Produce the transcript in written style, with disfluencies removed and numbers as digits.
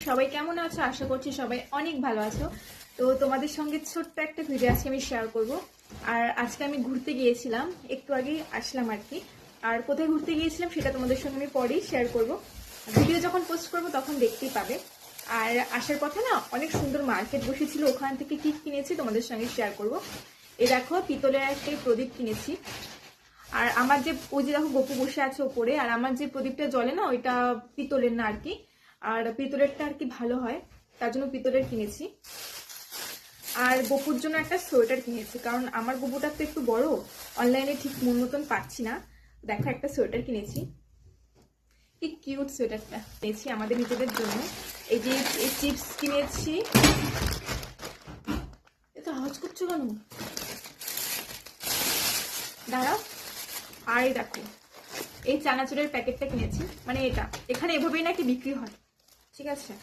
সবাই কেমন আছো? আশা করছি সবাই অনেক ভালো আছো। তো তোমাদের সঙ্গে ছোট্ট একটা ভিডিও আজকে আমি শেয়ার করব। আর আজকে আমি ঘুরতে গিয়েছিলাম, একটু আগেই আসলাম আর কি। আর কোথায় ঘুরতে গিয়েছিলাম সেটা তোমাদের সঙ্গে আমি পরেই শেয়ার করব। ভিডিও যখন পোস্ট করব তখন দেখতেই পাবে। আর আসার পথে না অনেক সুন্দর মার্কেট বসেছিল, ওখান থেকে কি কিনেছি তোমাদের সঙ্গে শেয়ার করব। এই দেখো, পিতলের একটা প্রদীপ কিনেছি। আর আমার যে ওই যে দেখো গপু বসে আছে ওপরে, আর আমার যে প্রদীপটা জ্বলে না ওইটা পিতলের না আর কি। আর পিতলেরটা আর কি ভালো হয়, তার জন্য পিতলের কিনেছি। আর গপুর জন্য একটা সোয়েটার কিনেছি, কারণ আমার গপুটা তো একটু বড়, অনলাইনে ঠিক মন মতন পাচ্ছি না। দেখো একটা সোয়েটার কিনেছি, কি কিউট সোয়েটারটা কিনেছি আমাদের নিজেদের জন্য। এই যে এই চিপস কিনেছি। এত আওয়াজ করছো কেন? দাঁড়াও। আর এই দেখো, এই চানাচুরের প্যাকেটটা কিনেছি, মানে এটা এখানে এভাবেই নাকি বিক্রি হয়, ঠিক আছে।